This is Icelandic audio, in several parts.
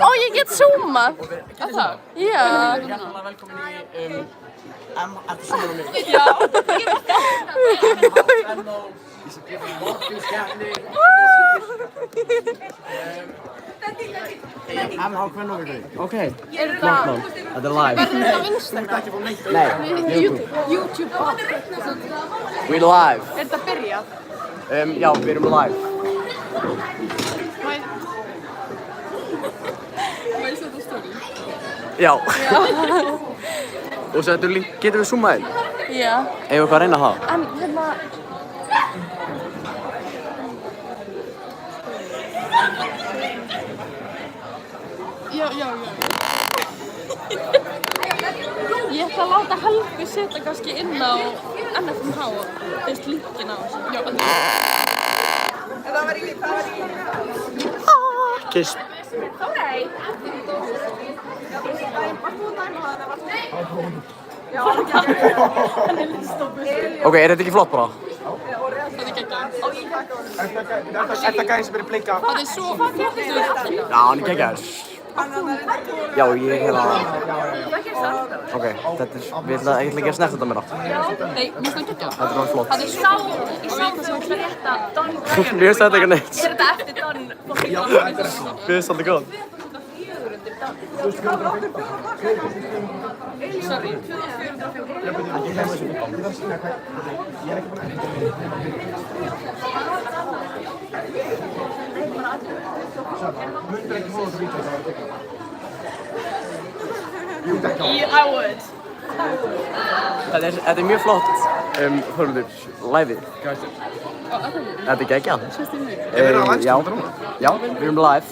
Ó, ég get zoomað. Það? Já. Hjertalega velkomin í Ertu zoomað á mig? Já. Ég skal gefa morfískeppni. MH Kvennavíkur. Ok. Flott mál. Þetta er live. Verður þetta á Instagram? Nei, YouTube. we live. Er þetta byrjað? Já, við erum live. Má ég setja story? Já. Og svo getum við zoomað inn? Já. Eigum við eitthvað að reyna það? En hérna... Já. Ég ætla að láta Helgu setja kannski inn á NFMH og fyrst linkin á þessu. Já, Kiss. Ok, er þetta ekki flott bara? þetta er geggjað. Er það gæðin sem er í blinka? Það er svo flottur. Já, hann er geggjaður. Já, ég hef að... Ok, þetta er... Við ætla ekki að gera snert þetta meira. Nei, mér finnst það geggjað. Þetta er alveg flott. Það er svo... Ég sá það sem að frétta Don... Mér finnst þetta ekki neitt. Er þetta eftir Don? Mér finnst þetta góð. Sorry. I would. Þetta er mjög flott. Hörður, live-ið. Þetta er geggjað. Já, við erum live.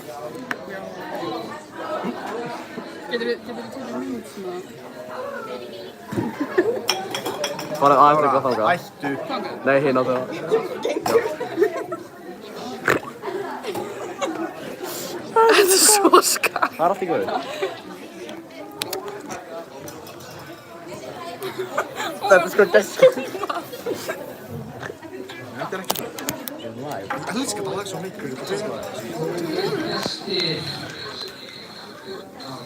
Getur þú tekið mynd svona? Farið aðeins eitthvað þangað. Ættu. Nei, hinn á það. Þetta er svo skært. Það er allt í góðu. Þetta er sko geggjað. Þetta er ekki það. Ég elskar þetta lag svo mikið.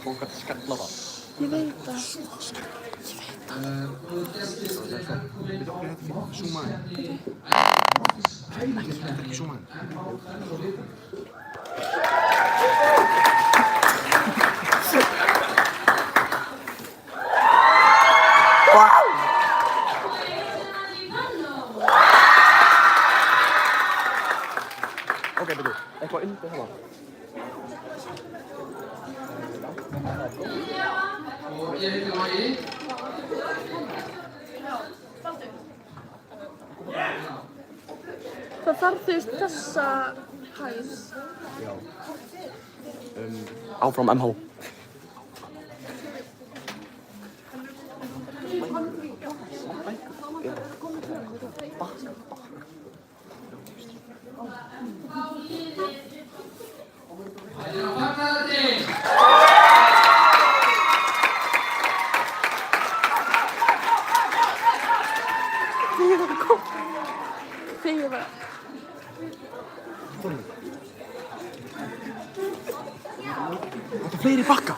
Fólk að skalla það. Ég veit það. Zooma inn. Ekki zooma inn. Ok, byrju. Eitthvað undir hana. Það þarf þú veist þessa hæð. Já. Áfram MH. Þegar það. Þetta er fleiri bakka.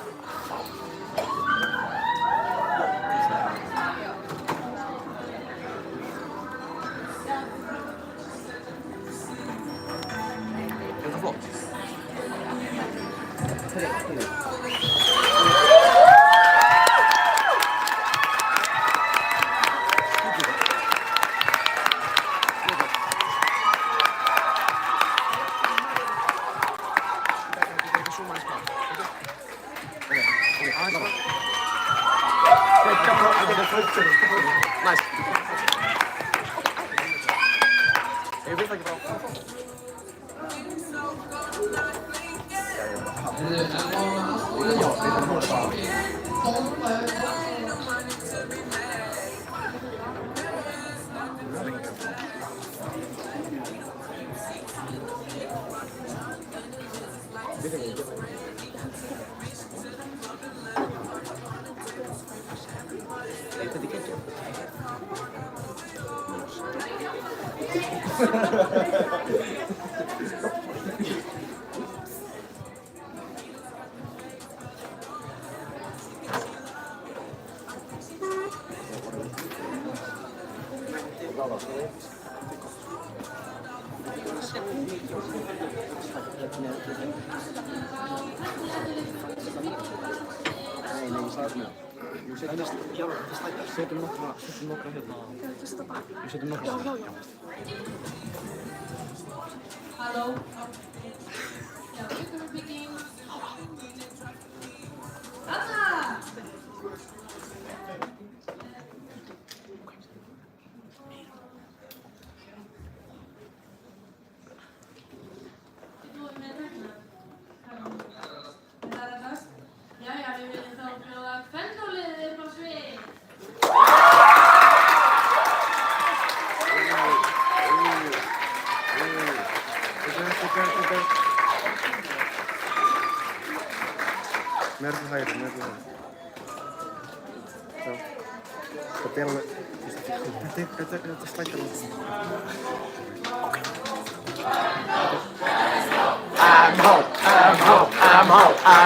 Er þetta flott? Nice. Ég veit ekki frá. Þetta er geggjað. Nei, ég sagði það. Jú, setjum nokkra hérna. Ég setja bak. Jú, setjum nokkra. Já. Halló? Já, uppbygging. Anna! Jæja, við viljum þá bjóða kvennaliðið upp á svið. Meira til hægri. Svo. Þetta er alveg... Þetta slækkar alveg. I'm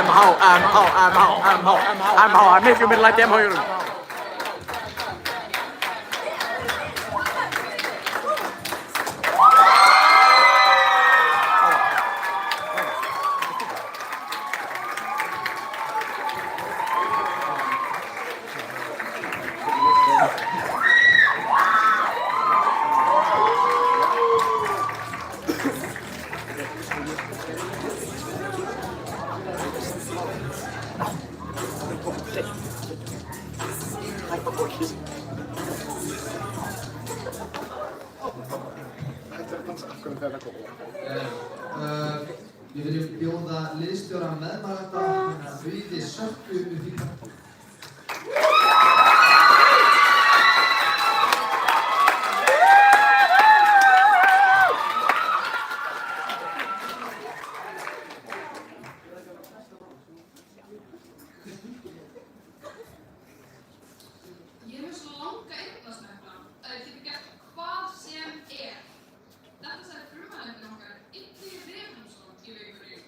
miklu mér læti MH-jurum. Við viljum bjóða liðsstjóra meðmælenda Auði Sörku upp í Kampó. Ég er með svo langa eyrnasnepla að ég geti gert hvað sem er. Þetta sagði frumhæðin okkar Illugi Vilhjálmsson í vikunni.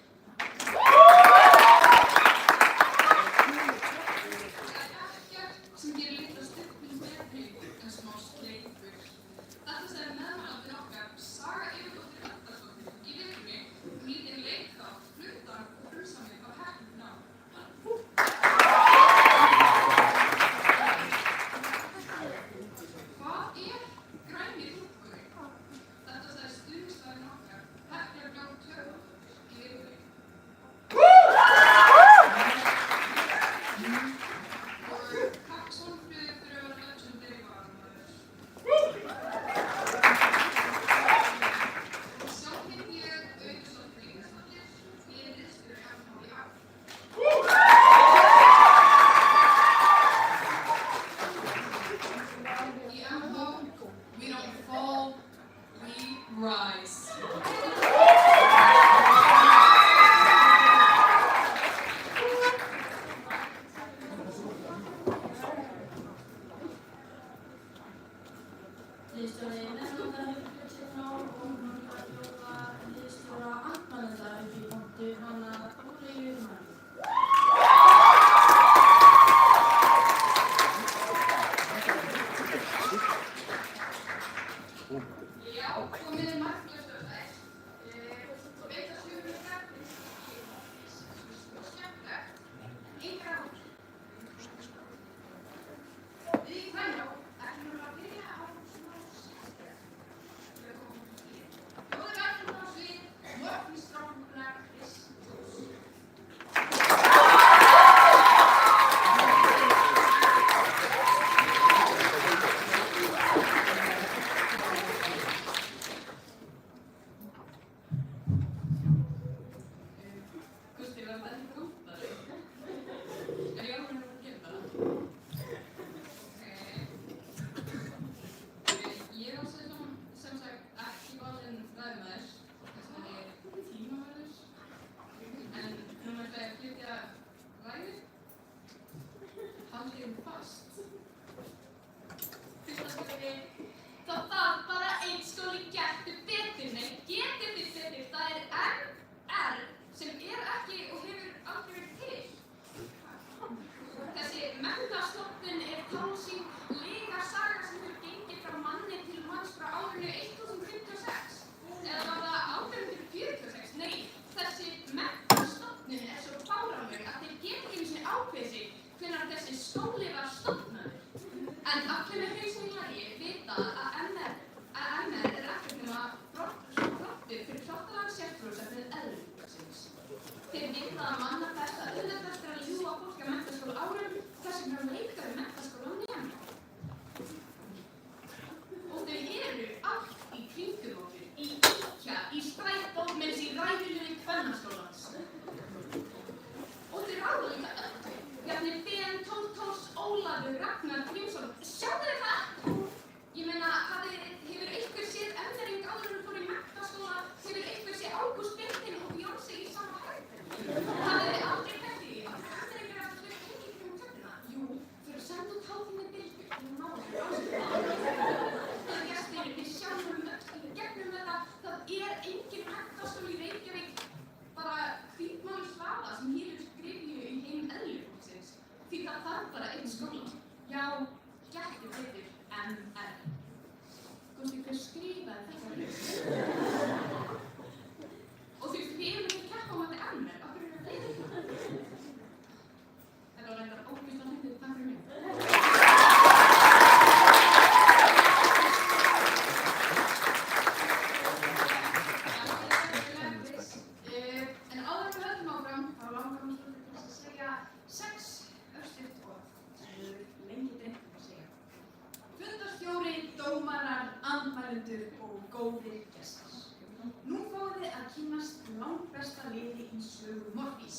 Morfís.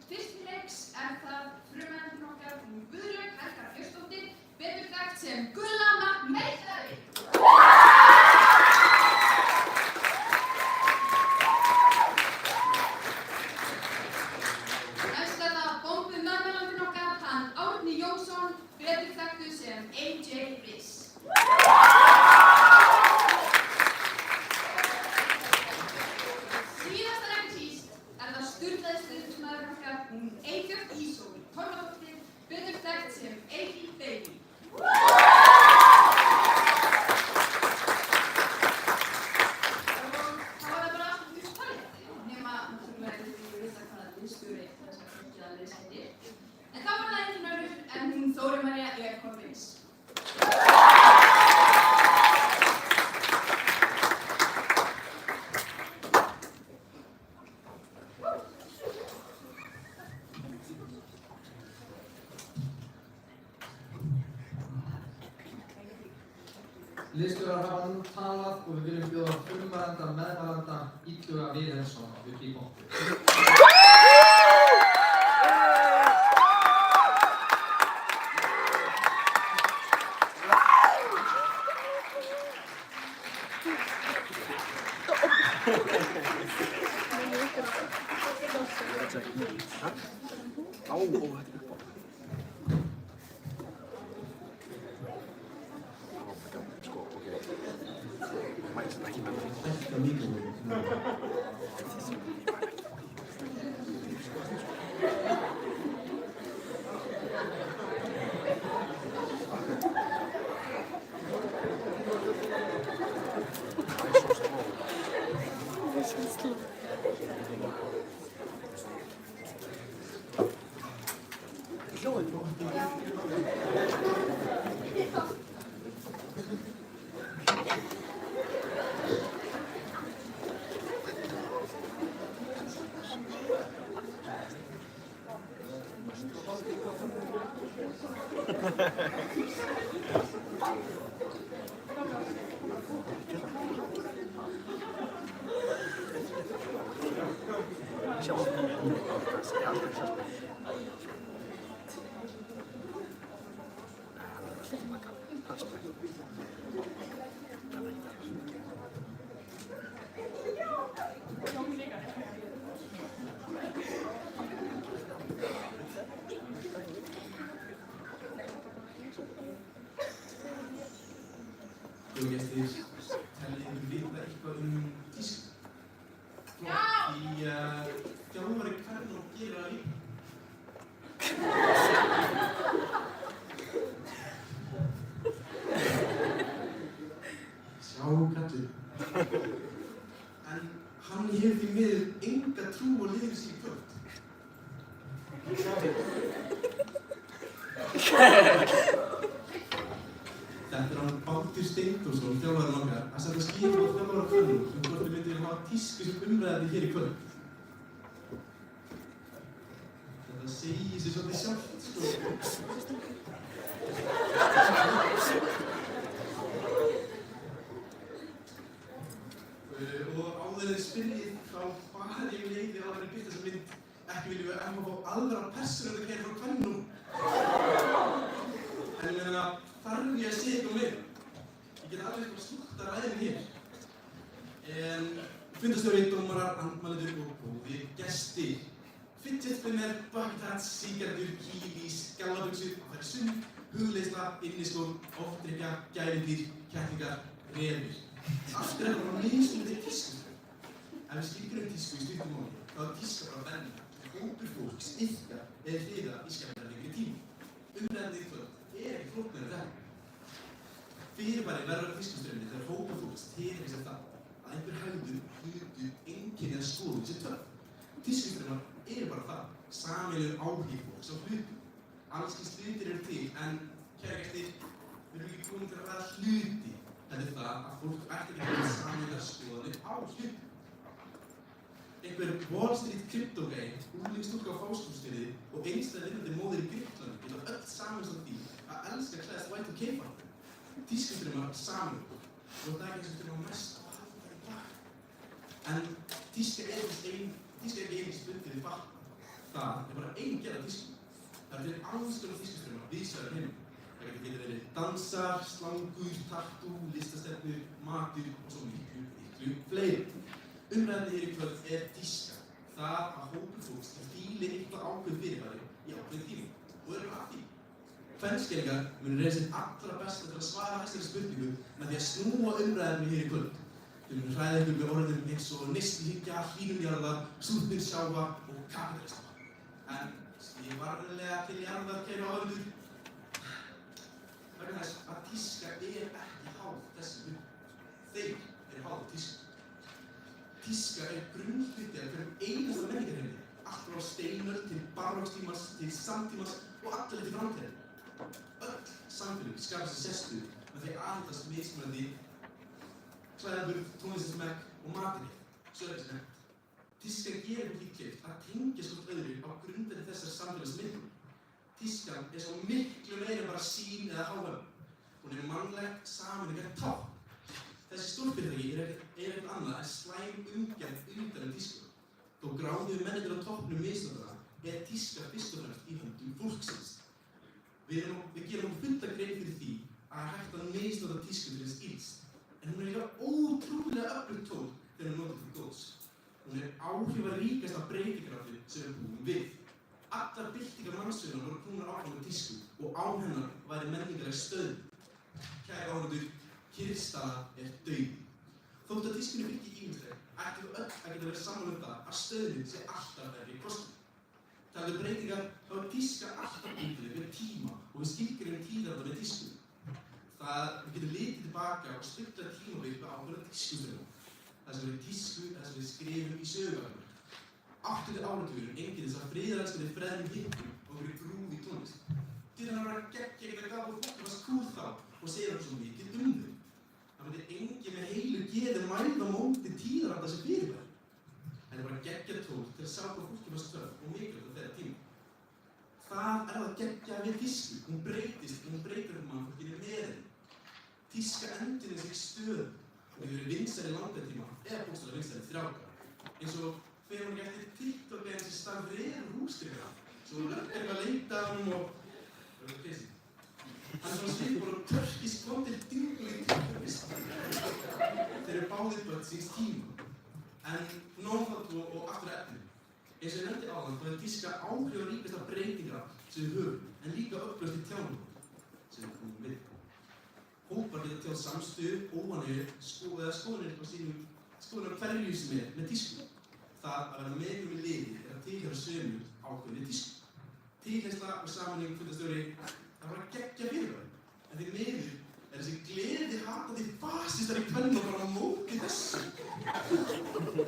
Fyrst til leiks það frumhöndin okkar Guðlaug Helga Björnsdóttir, betur þekkt sem Gulla McMeithari. Næst það bombu meðmælandinn okkar, hann Árni Jónsson, betur þekktur sem AJ Riss. Síðast en ekki síst það sturlaði stuðningsmaðurinn okkar, hún Eybjörg Ísól Torfadóttir, betur þekkt sem Eyfi Baby. Og það var bara allt upp talið, nema náttúrulega við vita hvaða liðstjóri þessar fylgjaða liðs heitir. En þá var það engin önnur en hún Þórey María Kolbeins. Liðstjórar hafa nú talað og við viljum bjóða frumvarenda meðmælanda Illuga Vilhelmsson upp í pontu. Gestir, teljið ykkur vita eitthvað tísku? Já! Því þjálfari Kvenna gerir það líka. Sjá kallið. En hann hefur því miður enga trú á liðinu sínu í kvöld. Þetta hann Baldur Steindórsson, þjálfarinn okkar, að setja skipið á þjálfara Kvennum hvort við myndum hafa tísku sem umræði hér í kvöld. Þetta segir sig svolítið sjálft, sko. Og áður en þið spyrjið, þá bara ég leiði áður en byrta þessa mynd, ekki viljum við fá aðra persónur hér frá Kvennum. En ég meina, þarf ég að segja eitthvað meira. Ég get alveg eitthvað slútt að ræðin hér. Fundarstjóri, dómarar, andmælendur og góðir gestir. Fidget spinner, bucket hats, sígarettur, kílís, gallabuxur, sund, hugleiðsla, inniskór, oftdrykkja, gæludýr, kettlingar, refir. Allt þetta bara mismunandi tískustöð. Ef við skilgreinum tísku í stuttu máli, þá tíska bara venja, hópur fólks, ykkar eða hliða í skemmtilega lengri tíma. Umræðandi í kvöld ekki flóknari en þetta. Fyrirbæri verður tískustöðinni þegar hópur fólks telur sér það að einhver hegðun, hlutur, einkenni eða skoðun sé töff. Tískustöðinnar bara það, sameiginlegur áhugi fólks á hlutum. Alls kyns hlutir eru til, en kæra gestir, við erum ekki komin til að ræða hluti. Þetta er það að fólk ætti ekki að hafa sameiginlegar skoðanir á hlutum. Einhver Wall Street kryptogæi, unglingsstúlka á Fáskrúðsfirði og einstæð vinnandi móðir í Grikklandi geta öll samanast á því að elska klæðast Y2K-fartum. Tískustraumar saman okkur og það er ekki eins og straumar mest á aðfangar í dag. En tíska er þess einn Tíska er ekki einnig spundið við fatnað. Það er bara ein gerð af tísku. Það eru til alls konar tískustraumar víðsvegar í heiminum. Það getur verið dansar, slangur, tattoo, listastefnur, matur og svo miklu fleiri. Umræðan hér í kvöld er tíska. Það að hópur fólks fíli eitthvað ákveðið fyrirbæri í ákveðin tíma og eru að því. Kvenskeringar munu reyna sitt allra besta til að svara þessari spurningu með því að snúa umræðinni hér í kvöld. Þau munu hræða ykkur með orðum eins og neysluhyggja, hlýnun jarðar, súrnun sjáva og kapitalisma. En ég var reynilega til jarðar, kæru áhorfendur, vegna þess að tíska er ekki háð þessum hlutum. Þeir eru háð tísku. Tíska er grunnhluti af hverjum einasta menningarheimi, allt frá steinöld til barókstímans, til samtímans og alla leið til framtíðar. Öll samfélög skapa sér sérstöðu með því að aðhyllast mismunandi klæðaburð, tónlistarsmekk og matargerð, svo er þessi nefnt. Tískan gerir okkur kleift að tengja hvort öðru á grundvelli þessar samfélagsmyndum. Tískan er svo miklu meira en bara sýn eða hávæm. Hún er mannlegt, sameiningarlegt tákn. Þessi stórfyrirtæki er ekkert annað en slæm umgjörð utan tísku. Þó gráðuðu mennirnir á toppnum misnotana er tíska fyrst og fremst í höndum fólksins. Við gerum okkur fulla grein fyrir því að hægt að misnota tísku til þess ills. En hún er líka ótrúlega öflugt tól þegar hún notar til góðs. Hún er áhrifaríkasta breytingaraflið sem við búum við. Allar byltingar mannsögunar voru knúnar áfram með tísku og á hennar væri menningarleg stöðn. Kæri áhorfendur, kyrrstaða er dauði. Þótt að tískunni fylgi ímyndilegt, ættum við öll að geta verið sammála það að stöðnin sé alltaf verri kostur. Talandi breytingar þá er tíska alltaf bundið við tíma og við skilgreinum tíðaranda með tísku. Við getum litið tilbaka og speglað tímabil með ákveðna tískustrauma. Það sem er tísku er það sem við skrifum í sögubækurnar. 8. áratugurinn einkennist af friðelskandi freðnum hippum og einhverju grúfi tónlist. Til hann að vera geggjað að gafa fólk var skúr þá og segja það svo mikið þau. Það myndi enginn með heilu geði mæla móti tíðaranda sem fyrirbæri. En það er bara geggjað tól til að sjá hvað fólki var stöð og mikilvægt á þeirra tíma. Það er það geggjað við tísku. Hún breytist og hún breytir mannfólkinu með henni. Tíska endurnýjar sig stöðugt og getur verið vinsæl í langan tíma eða bókstaflega vinsæl í 3 ár. Eins og fer hún ekki eftir TikTok-gæðin sem stafrera húsgreifina. Svo hún löggar eitthvað að leita að honum og... Það er crazy. Hann er svona svipur og törkisk vondir dingur í TikTok-vist. Þeir eru báðir börn síns tíma. En nófald og aftur efni. Eins og ég nefndi áðan þá er tíska áhrifaríkasta breytingar sem við höfum en líka öflugast í tjáningu sem við komum við. Hópar geta tjáð samstöðu, óánægju eða skoðanir á hverju sem er með tísku. Það að vera meðum í liði er að tilheyra sömu ákveðinni tísku. Tilheyrsla og sameining fundastöðri það var að geggjað fyrirbæri. En því miður er þessi gleði hatandi fasistar í kvenna bara á móti þessu.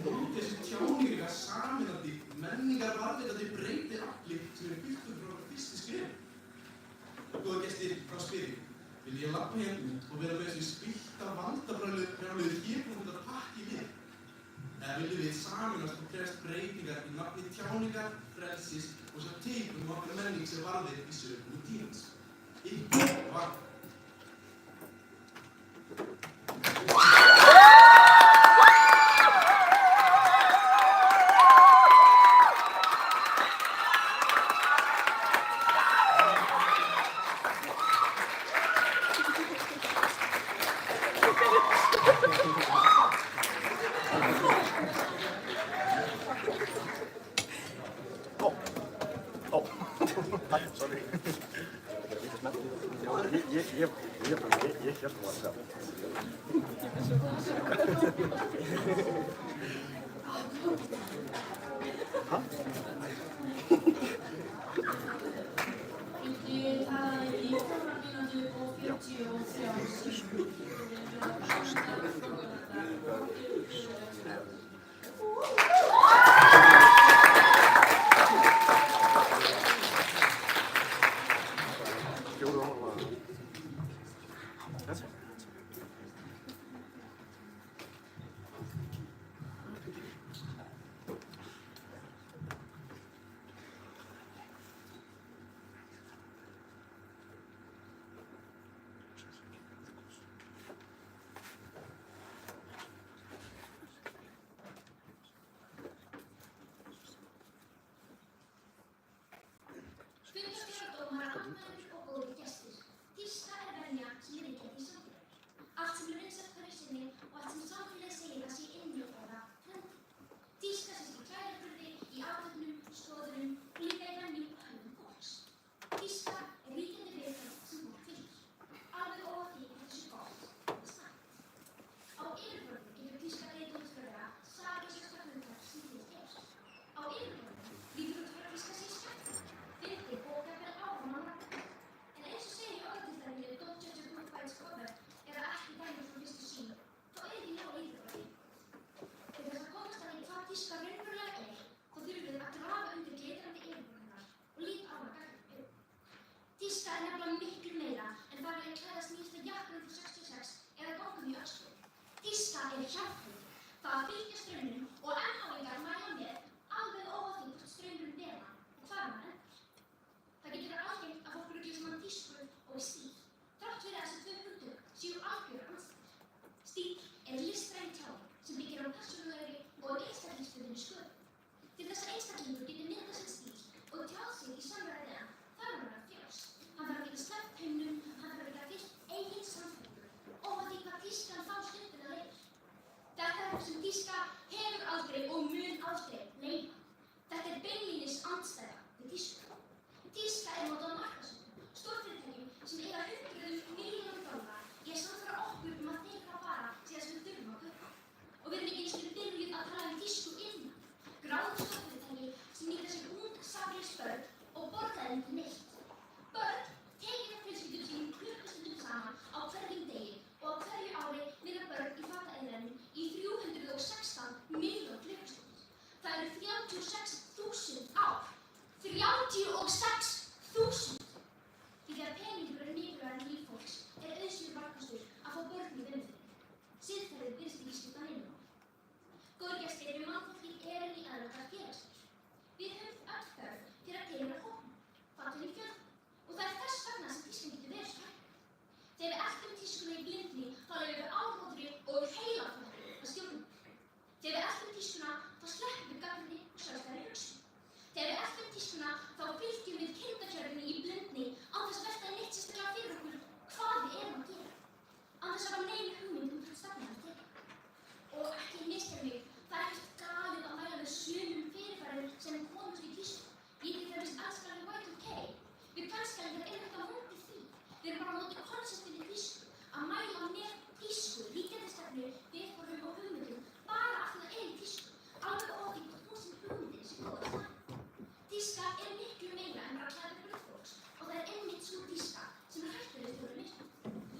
Móti þessu tjáningur eitthvað sameinandi, menningar varðveitandi breyti afli sem er byggt frá okkar fyrstu skrif. Góða gestir, þá spyr ég. Vil ég labba hérna út og vera með þessu spillta valdabrjáluðu hébúnda pakki við? Eða viljum við sameinast og krefst breytingar í nafni tjáningar, frelsis og svo til okkar menning sem varðir í sögum tímans? Ykkur var. Sorry. Ég hélt það sjálf. Hæ? Ég talaði í 4 mínútur og 43 sekúndur. dómarar, andmælendur og góðir gestir. Tíska venja sem ríkjandi í samfélaginu. Allt sem vinsælt hverju sinni og allt sem samfélagið segir að sé innlifað trendi. Tíska sést í klæðaburði, í athöfnum, skoðunum og líka í venjum og höfðum fólks. Tíska ríkjandi viðhorf sem fólk fylgir. Alveg óháð því hvort það sé gott eða slæmt. Á yfirborðinu getur tíska litið út fyrir að saklausasta hugtak sem til er. Á yfirborðinu lítur út fyrir að tíska sé skemmtilegt, fyndið og jafnvel áfram á markaði. En eins og segir í orðatiltækinu Don't judge a book by its cover, eða ekki dæmi frá fyrstu sýn, þá er ekki nóg yfirborði. Til þess að komast að því hvað tíska raunverulega þá þurfum við að grafa undir glitrandi yfirborðinnar og líta á hana gagnrýnum. Tíska er nefnilega miklu meira en bara að klæðast nýjasta jakkanum frá 66 eða ganga mjög öxlum. Tíska er hjálpflug, það að fylgja straumnum og ennhálingar mæla með alveg óháð því hvort straumurinn ber hann og hvar hann endar. Það getur verið algengt að fólk rugli saman tísku og stíl, þrátt fyrir að þessi tvö hugtök séu algjörlega andstæður. Stíl er listræn tjáning sem byggir á persónulegri og einstaklingsbundinni sköpun. Til þess að einstaklingur geti myndað sinn stíl og tjáð sig í samræði við hann þarf hann að vera frjáls. Hann þarf að geta sleppt taumnum, hann þarf að geta fylgt eigin sannfæringu, óháð því hvað tískan þá stundina leyfir. Þetta er eitthvað sem tíska hefur aldrei og mun aldrei leyfa. Þetta er beinlínis andstæða við tísku. Tíska er notað á markaðsöfnum, stórfyrirtækjum sem eiga hundruðum milljónum dollara í að sannfæra okkur að þeir hvað bara sé það sem við þurfum að kaupa. Og við erum ekki einu sinni byrjuð að tala tísku innan. Gráður stórfyrirtæki sem nýta sér ung, saklaus börn og borga þeim til neitt. Börn tekið af fjölskyldum sínum klukkustundum saman á hverjum degi og á hverju ári vinna börn í fataiðnaðinum í 316 milljón klukkustundir. Það eru 36.000 ár. 36.000! Því þegar peningur er mikilvægur en líf fólks er auðsynlegur valkostur að fá börn í vinnuþvinni. Siðferðið virðist ekki skipta neinu máli. Góðir gestir, við mannfólkið erum í aðra félagsleir. Við höfum öll þörf fyrir að tilheyra hópnum, fallin í fjöldanum. Og það er þess vegna sem tískan getur verið svo hægt. Þegar við eltum tískuna í blindni þá leyfum við áróðri og heilafræði að stjórna okkur. Þegar við eltum tískuna þá sleppum við gagnrýni og sjálfstæðri hugsun. Þegar við eltum tískuna þá fylgjum við kindakjörfunni í blindni án þess að velta neitt sérstaklega fyrir okkur hvað við erum að gera. Án þess að hafa nein hugmynd hvert stefnan er tekin. Og ekki misskilja mig, það er ekkert galið að mæla með sumum fyrirfærum sem komast í tísku. Ég til dæmis elskar Y2K. Við kvenskælingar erum ekki á móti því. Við erum bara á móti konseptinu tísku. Að mæla með tísku, ríkjandi stefnu, viðhorfum og hugmyndum bara af því það er í tísku. Alveg óháð því hvort hún sem hugmyndin sem góð að það. Tíska er miklu meira en bara klæðaburður fólks og það er einmitt sú tíska sem er hættulegust fyrir mismunun.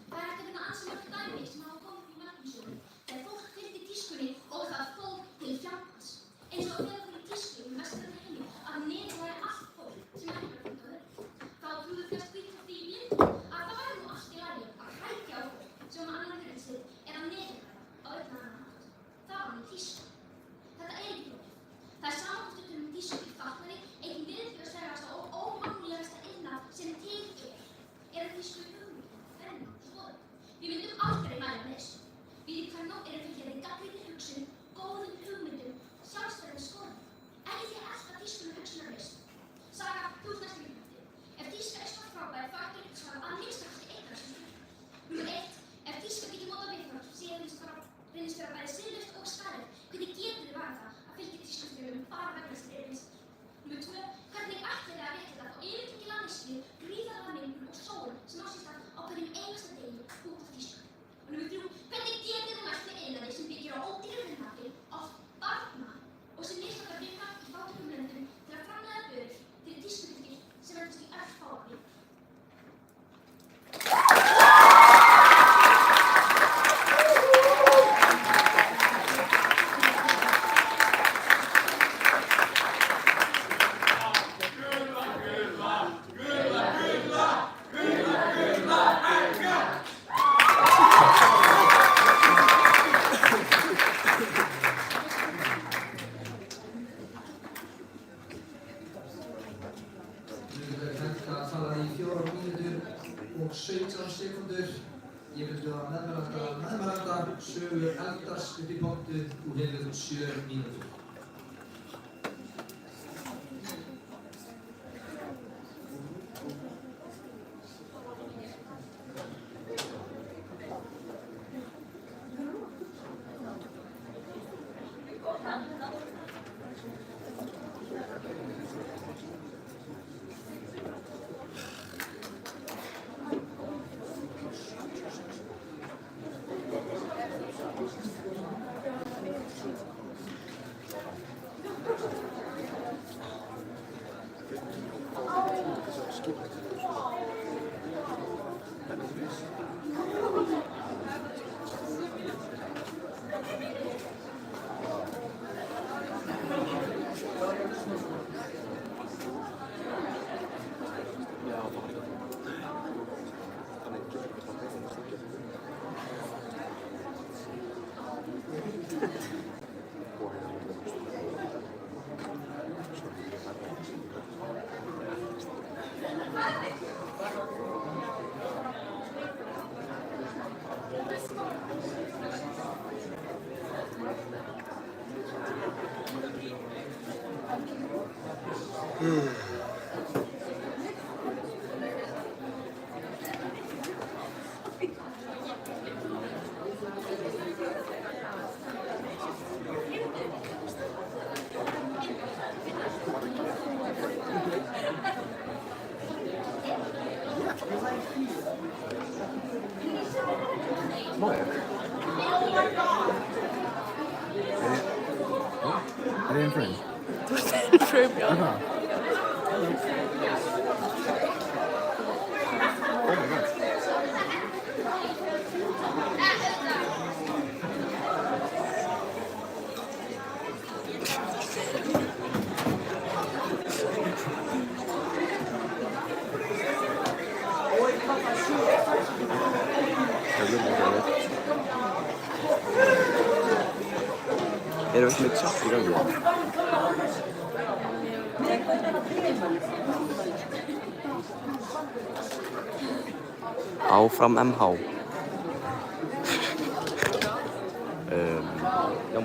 Það er hægt að finna ansi mörg dæmi sem hafa komið upp í mannkynnssögunni þegar fólk fylgdi tískunni og það fór til fjandans. Eins og þegar fór í tísku í vestrænni heimi að netið væri allt fólk sem ekki var fylgt á öðru. Þá trúðu flest hvítt á því í blindni að það væri nú allt í lagi að hrækja á fólk sem annar fyrir sig er að netið á einn annan hátt. Það var í tísku. Þetta er ekki flókið. Það er sama hvort við um tísku í fatnaði, einn viðbjóðslegasta og ómannlegasta iðnað sem til er að tísku hugmynd, venjum og skoðun. Við myndum aldrei mæla með þessu. Við í Kvennó erum fylgjandi gagnrýnni hugsun, góðum hugmyndum, sjálfstæðum skoðunum. Ekki því að elta tískuna hugsunarlaust. Saga, þú ert næstu hugmyndi. Ef tíska er svo frábær þá ættu ekki svara að minnsta kosti eitt af þessum hugmyndum. Númer 1. Ef tíska getur mótað viðhorf sem reynist vera bæði siðlaust og skaðlegt, hvernig getur þið varað það að fylgja tískuströmmum bara vegna þessari reynslu? Númer 2. Hvernig ætlið þið að réttlæta þá yfirgengilega neyslu, gríðarlega mengun og sóun sem á sér stað á hverjum einasta degi út af tísku? Og númer 3. Hvernig getið þið mælt með iðnaði sem byggir á ódýru vinnmati, oft barna, og sem misnotar vinna í fátækum löndum til að framleiða vörur fyrir tískufylgir sem endast í örfáa vikur? Og 17 sekúndur. Ég vil bjóða meðmælanda Sögu Eldars upp í pontu og hefur 7 mínútur. Är det en frame? Frame, ja. Aha. Är det verkligen ett chatt i gång? Áfram MH. Já.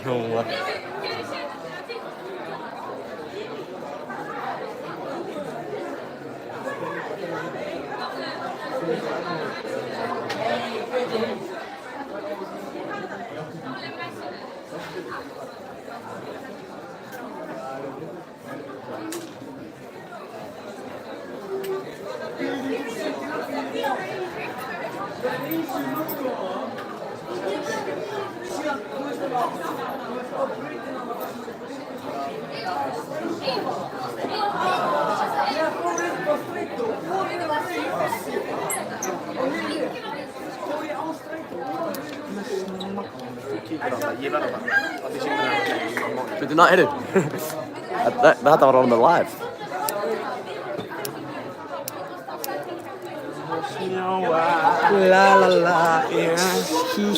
No. But not edit. That var on the live. La la la, í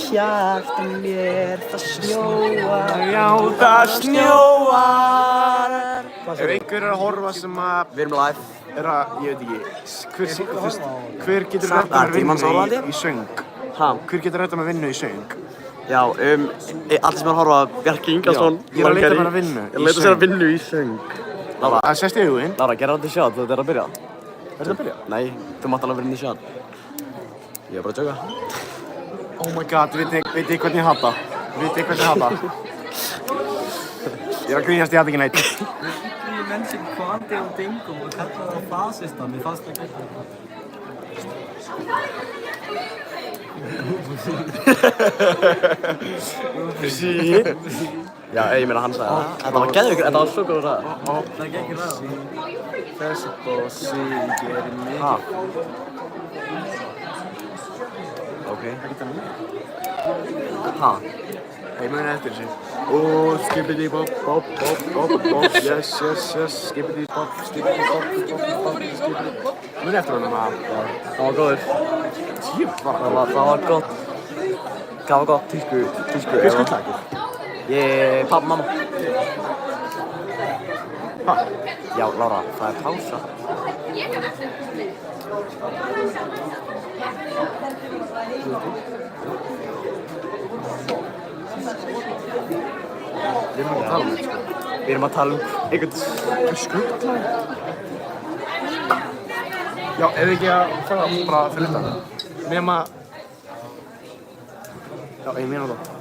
hjarta mér það snjóar. Já, það snjóar. Ef einhver er að horfa sem að... Við erum live. Er að, ég veit ekki, hver getur rætt með vinnu í söng? Hver getur rætt með vinnu í söng? Já, allir sem er að horfa Bjarki Ingarsson. Ég er að leita mér að vinnu í söng. Ég leita sér að vinnu í söng. Lára, það sést í huginn. Lára, gerðu þetta shot, þetta er að byrja. Er þetta að byrja? Nei, þú mátt alveg vera inn í shot. Ég er bara að tjóka. Oh my god, veit þið hvernig ég hata? Ég er að grínast, ég hata ekki neitt. Ég menn Kvandi og Dingum og kallaði það fasista, mér fannst það ekki. Já, ég meina hann sagði það. Þetta var geðveikur, þetta var svo góð að sagða. Það gekk ekki ræða. Þessi bossi gerir mikið. Ok. Ég muni eftir þessu. Skippity bop, bop, bop, bop, bop, yes, skippity bop, skippity bop. Muni eftir honum að... Það var góður. Tjöf var það var gott. Hvað var gott? Tísku. Hver skuttlagið? Pappa, mamma. Ha? Já, Lára, það er pása. Við erum að tala um einhvern skuttlagið. Já, ef ekki að fara bara fyrir þetta. Nema... Já, ég meina það.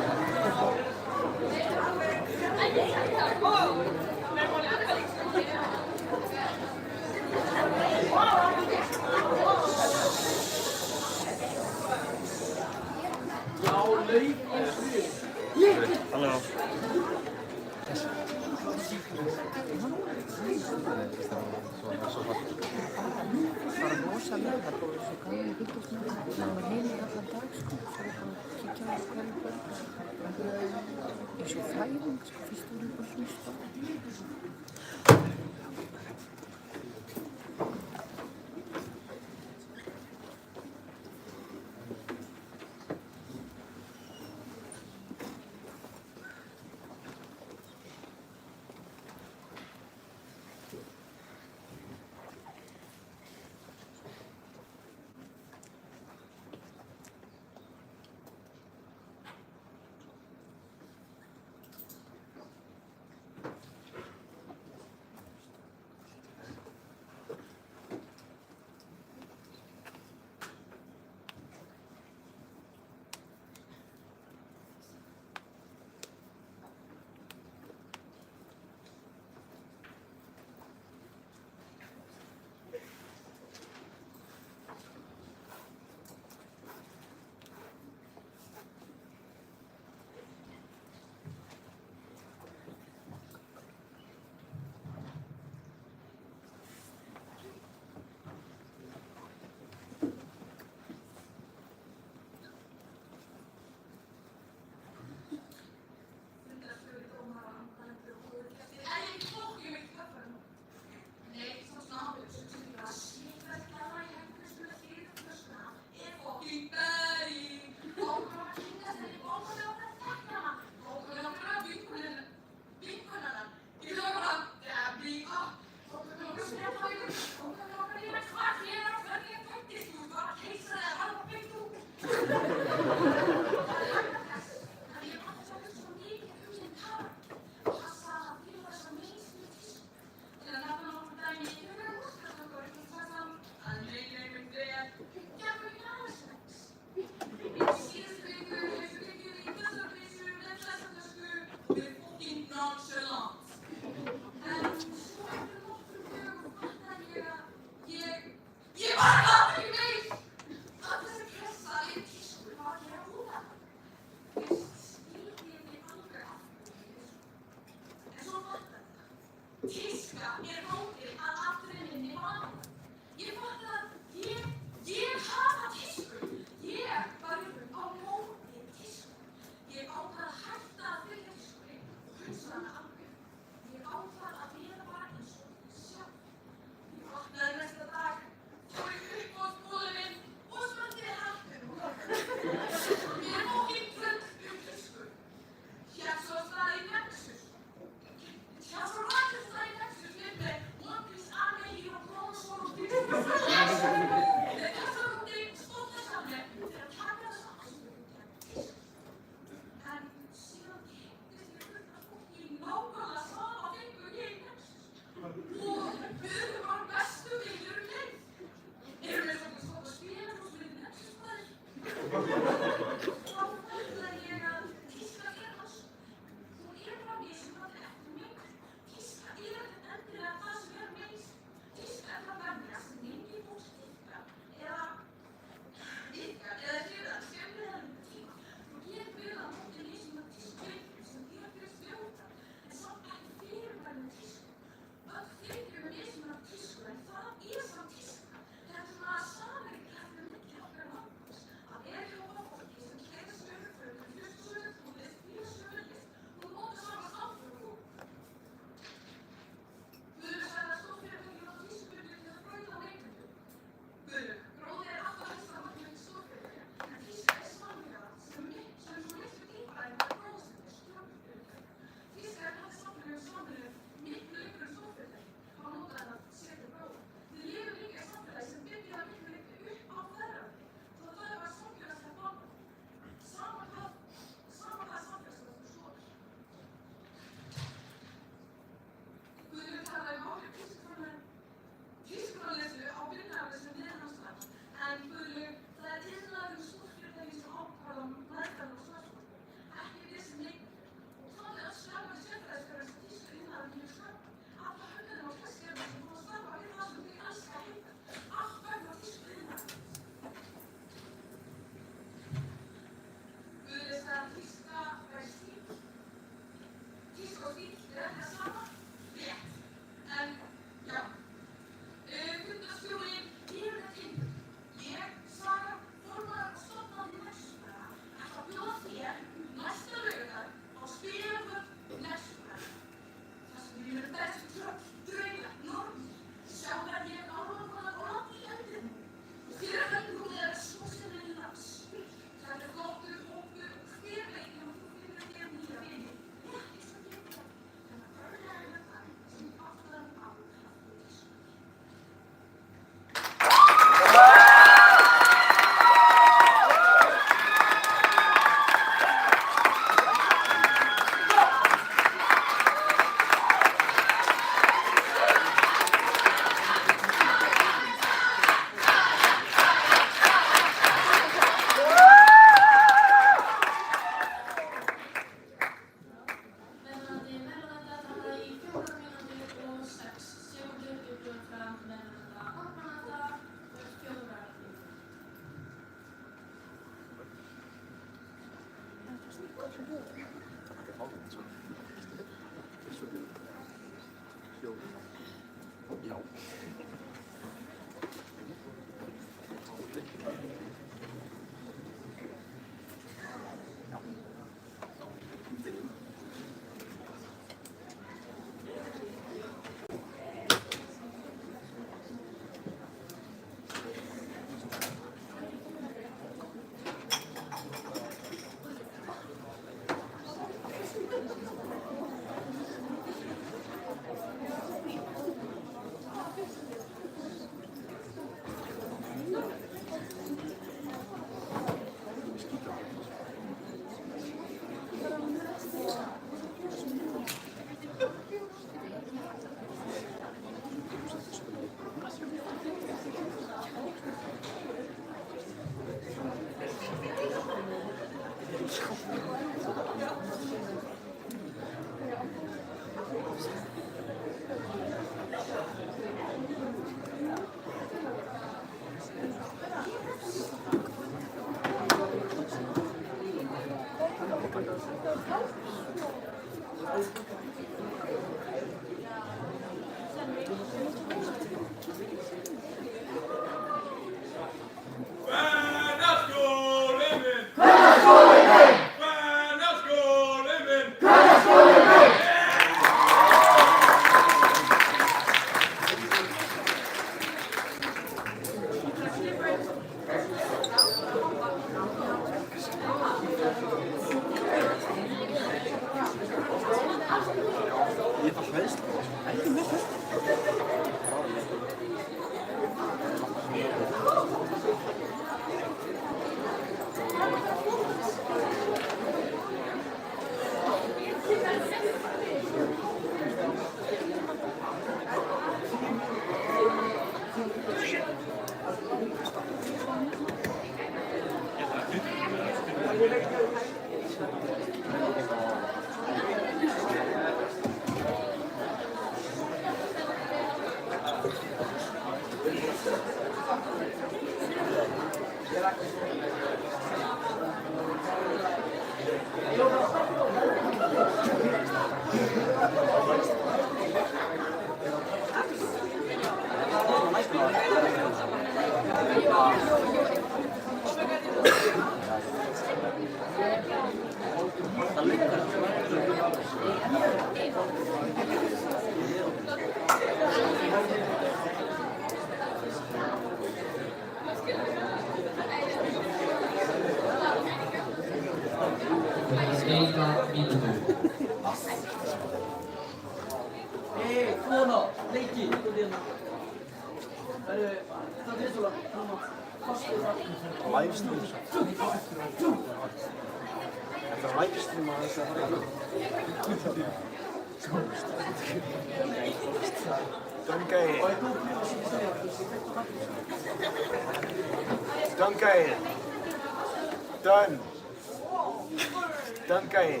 Done guy.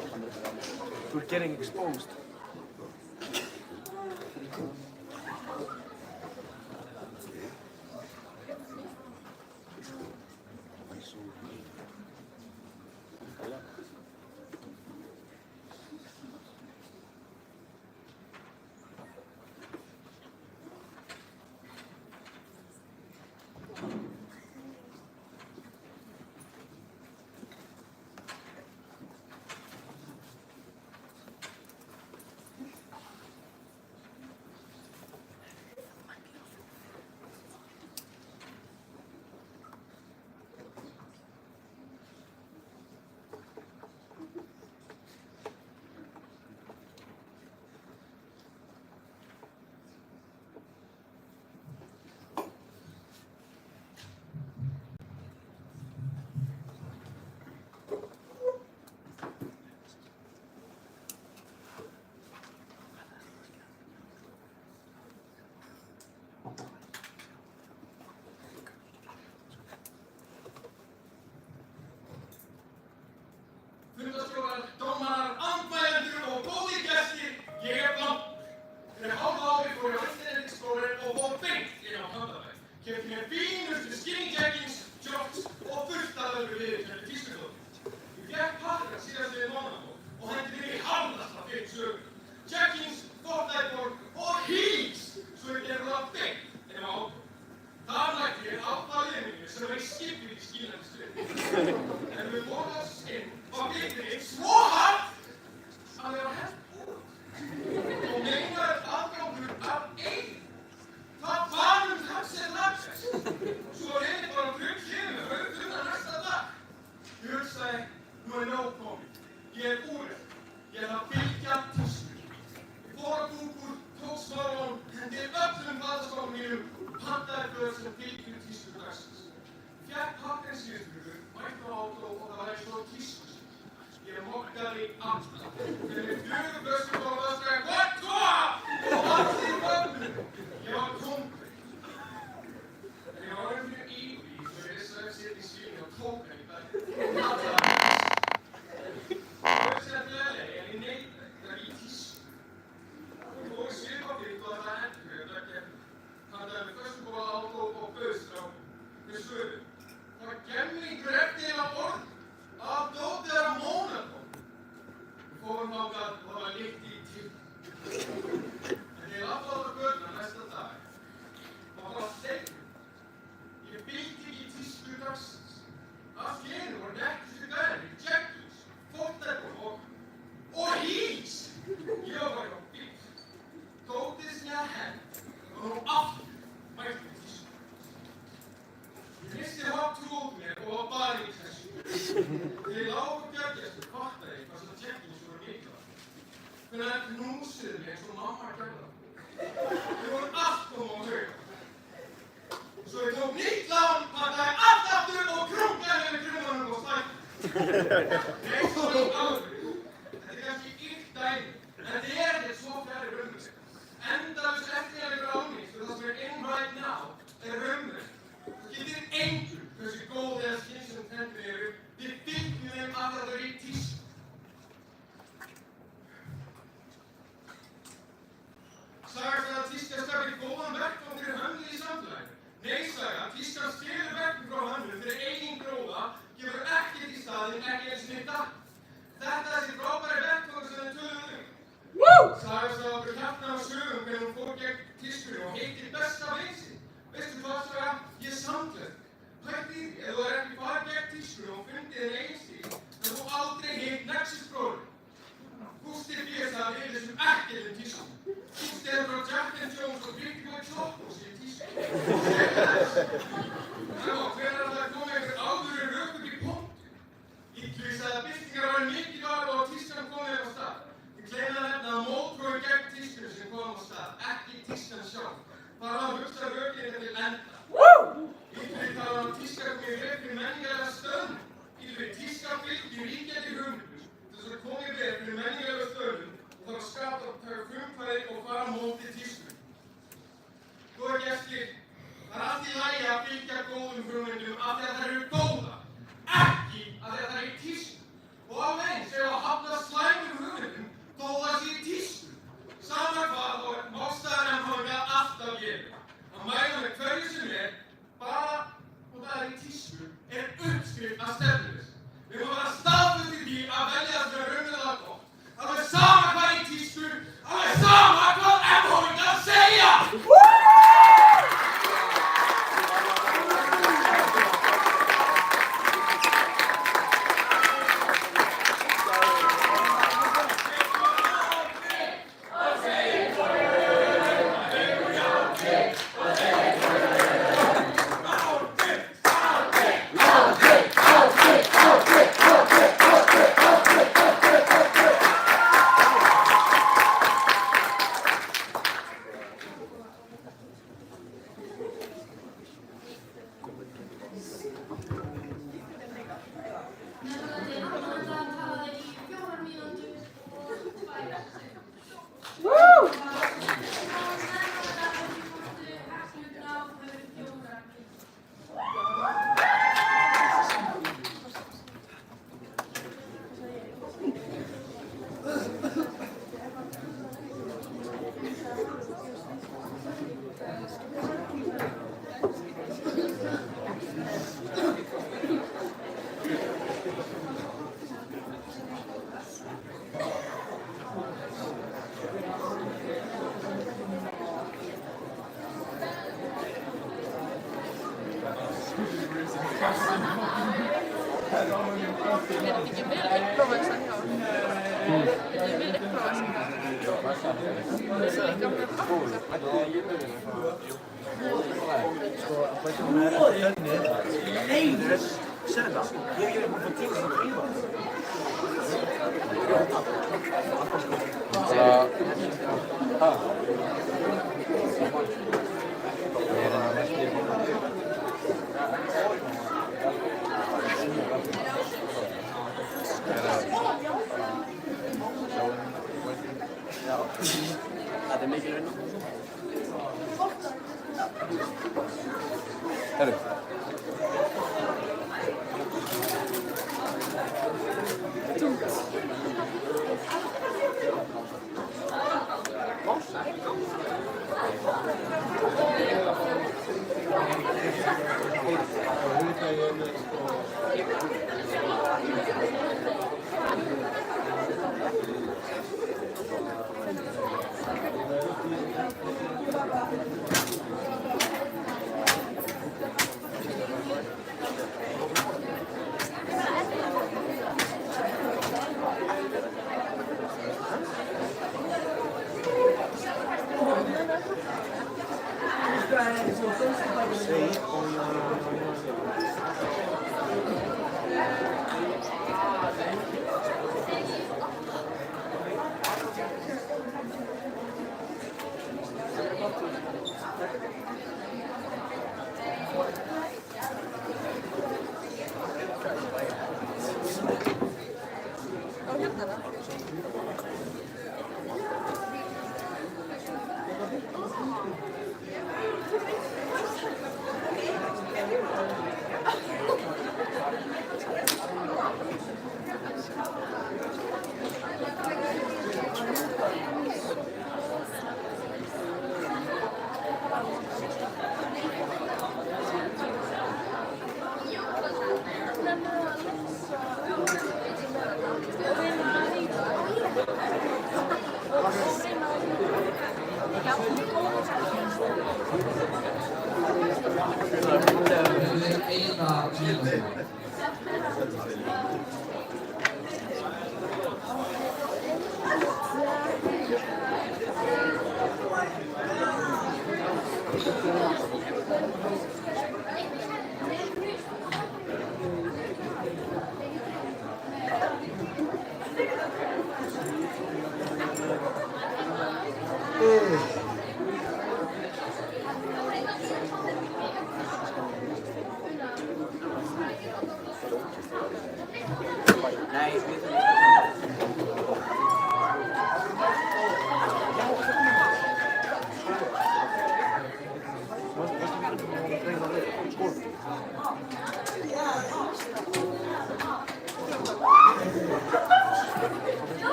We're getting exposed. sem fylgir tísku dagsins. Fékk pappinn síðustu mætti á átó og það var eins og tískus. Ég mokkaði alltaf. Þegar við fjögum flöskum og það skræði "What the?" og allir í vöfnu. Ég var tóngur. En ég var orðinn fyrir íbúi svo ég vissi að setja í svíni og tók henni bæði. Þessi að gleðilega er í neitlega í tísku. Ég fór í svipabíkt og það endur hann með flöskubóla átó og bauðstrákum. Þeir svöru. Það var gemlingur eftir heila borð. Að dótið er að Mónakó. Við fórum þangað og það var lykt í til. En ég labbaði á götuna næsta dag. Og það var steinn. Ég fylgdi ekki tísku dagsins. Allt í einu voru nettustu gæðir, jeggings, fótdekkun og ís. Ég var bara á bíl. Dótið sem ég hafði hent og nú aftur mætti við tísku. Ég missti hátt trú út mér og var bara í þessu. Þegar ég lá á gjörgæslu fattaði ég hvað sem jeggings voru mikilvægt. Hvernig það knúsuðu mig eins og mamma gerði það. Þau voru allt á hauga. Svo ég tók nýtt lán, pakkaði allt aftur og krungaði með krummanum og slætti. Nei, svo í alveg. Þetta er kannski ykkt dæmi, en þetta er ekkert svo fjarri raunveruleika. Endalaus eftirleikur áminning fyrir það sem er in right now er raunveruleika. Það getur engu hversu góð eða skynsöm tennur eru. Við fylgjum þeim að það eru í tísku. Sagan að tíska skapir góðan vettvang fyrir hönnun í samfélaginu. Nei, sagan, tískan skilur vettvang frá hönnun fyrir eigin gróða, gefur ekkert í staðinn, ekki eins og neitt dag. Þetta er þessi frábæri vettvang sem við tölum um. Sagan sagði okkur hérna á sögum hvernig hún fór gegn tískunni og heitir besta vin sinn. Veistu hvað, Saga? Ég er samgleðing. Pældu í því, ef þú er ekki farið gegn tískunni og fundið þinn eigin stíl, þá þú aldrei hitt Nexus bróðurinn. Gústi B.S. að við þessum ekkert tísku. Gústi er frá Jack and Jones og Pretty Boy Chocos í tísku. Já, hver er það að koma einhver alvöru rök upp í pontu? Ítlu sagði að byltingar væri mikilvægar og tískan komið upp á stað. Ég gleymi að nefna að mótgróin gegn tískunni sem kom á stað, ekki tískan sjálf. Það var að hugsa rökinn til enda. Ítlu talaði að tíska komið í veg fyrir menningarlega stöðnum. Ítlu tíska fylgir ríkjandi hugmyndum. Þess að komið í veg fyrir menningarlega stöðnum og þarf að skapa og taka frumkvæði og fara á móti tískunni. Góða gestir, það er allt í lagi að fylgja góðum hugmyndum af því að þær eru góðar, ekki af því að þær eru í tísku. Og alveg eins ef að hafna slæmum hugmyndum þó það sé í tísku. Sama hvað þá er mástaðar en hafa við alltaf gefið. Að mæla með hverju sem er, bara og það er í tísku, er uppskrift að stefnuleysi. Við má vera staðföst í því að velja það sem er raunverulega gott. Alveg sama hvað er í tísku, alveg sama hvað MH að segja! Herru.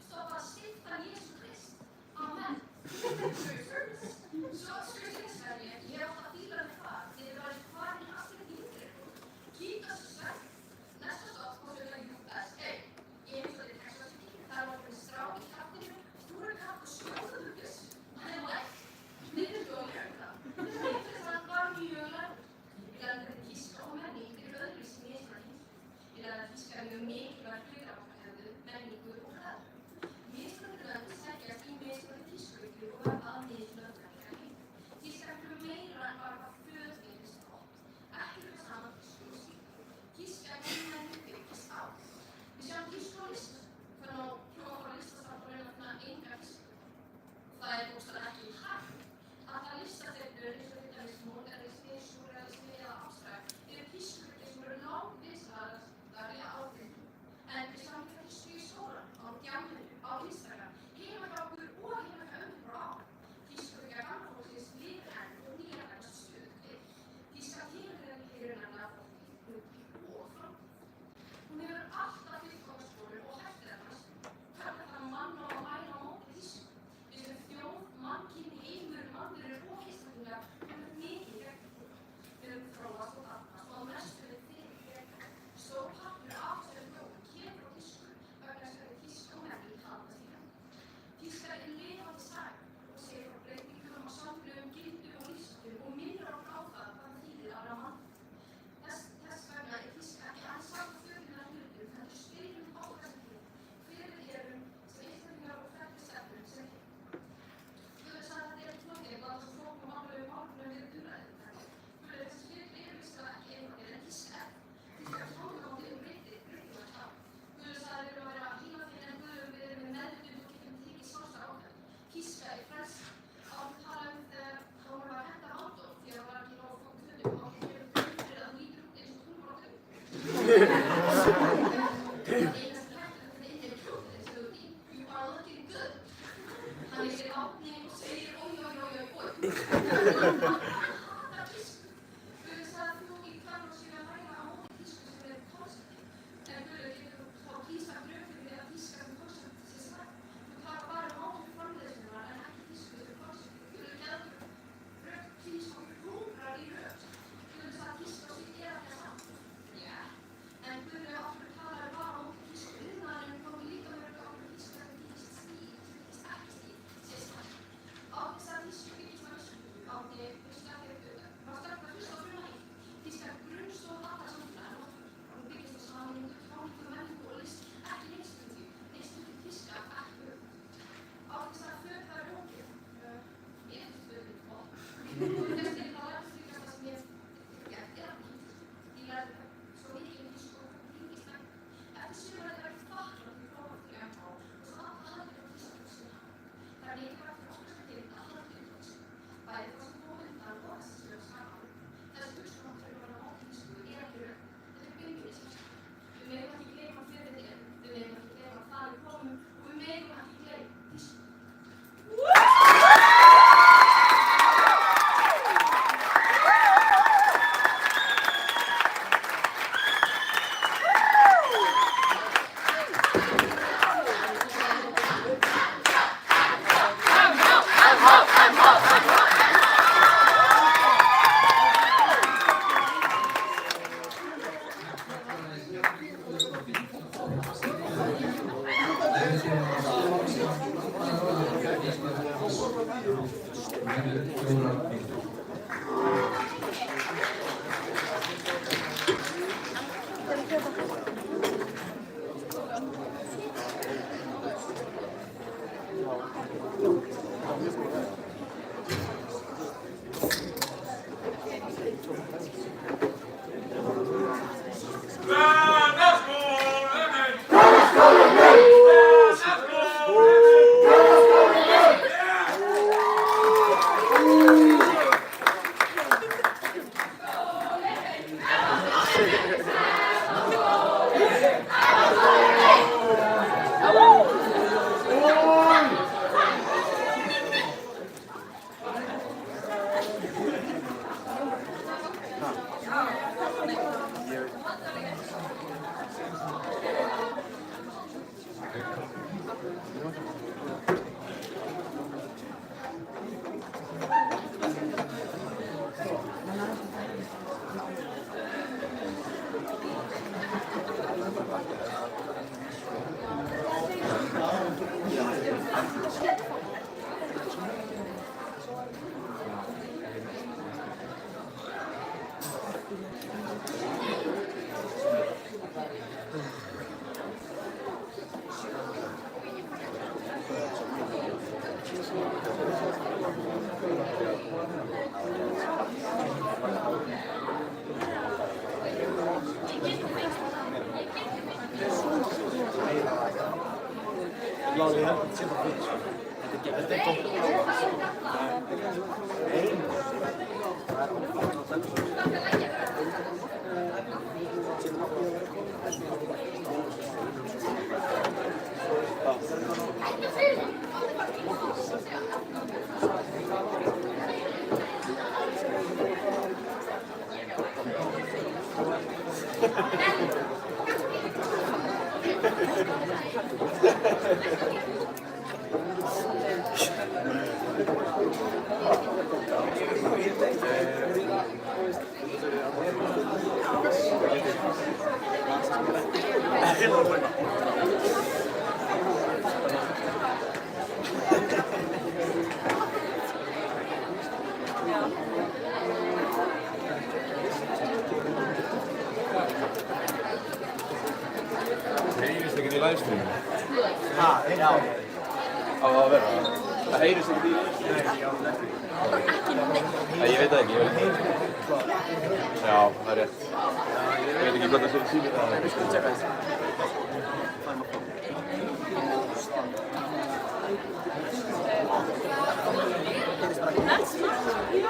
Stoppa að stifta nýja hefur 4 mínútur. Heyrist ekkert í livestreaminu? Ha, já. Á það að vera það? Það heyrist ekkert í livestreaminu? Nei, ég veit það ekki, ég veit það ekki. Já, það er rétt. Ég veit ekki hvað það sér síðan það. Við skulum tjekka þetta.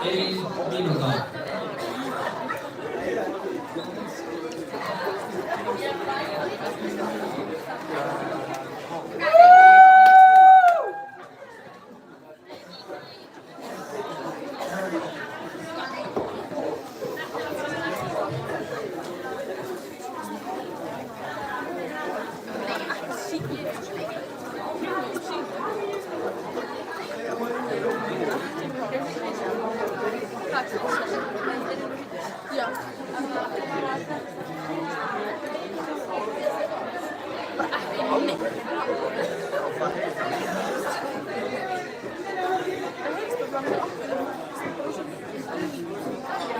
Ein mínúta.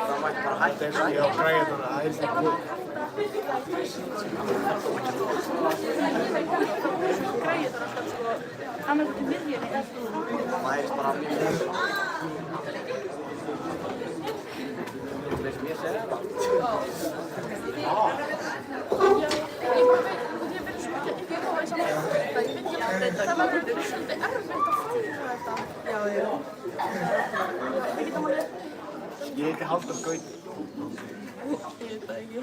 Það mætti bara hætta eins og ég á græðunar að heyrst ekki hljóð. Það heyrst bara mjög hljóð. Þú veist mér segja það? Það var svolítið erfitt að færa þetta. Já, já. Ég heiti Halldór Gauti. Ég veit það ekki.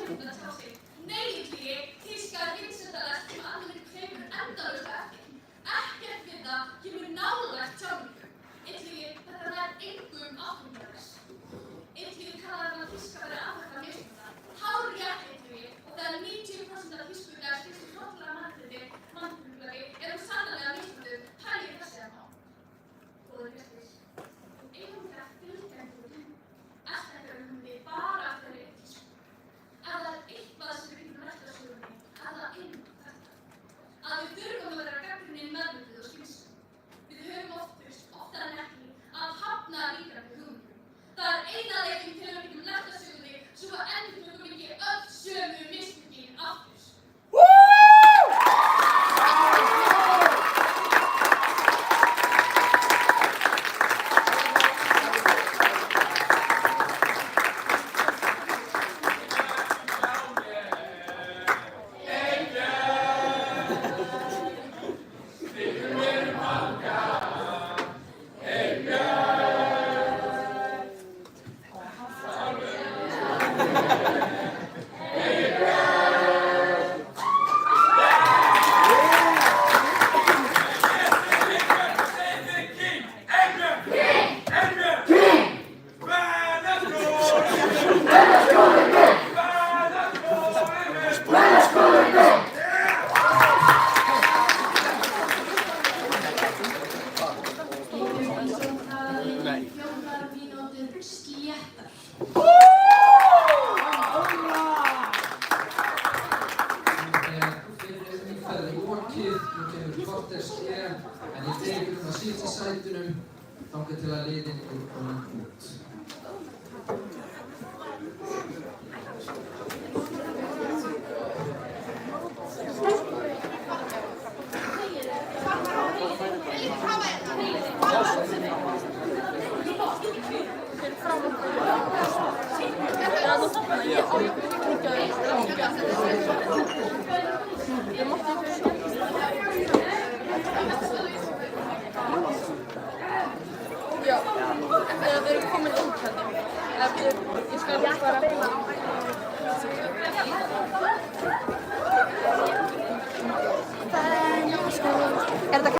tilbúin að tjá sig. Nei, Illugi, þýska heimsendalæst sem allir hleypur endalaust á eftir. Ekkert við það kemur nálægt tjáningu. Illugi, þetta nær engum áhugaverðs. Illugi talar um að þýska verði afhverfa mismunna. Hárrétt, Illugi, og þegar 90% af þýsku í dag skipst í hrottalega mannfyrirbrigði eru sannarlega mismunandi pælir þessi að ná. Góðir gestir, eigum við að fylgja einhverjum. Allt þetta við bara af þeirri þýsku. Ef það er eitthvað sem við getum lært af sögunni, er það einmitt þetta. Að við þurfum að vera gagnrýnin meðvituð og skynsemi. Við höfum oftar en ekki að hafna ríkjandi hugmyndum. Það er eina leiðin til að við getum lært af sögunni svo að endurtökum ekki öll sömu mistökin aftur. En ég tekur að sitja í sætunum þangað til að liðin er komin út. Já, þegar við erum komin út hérna. Ég skal bara... Er þetta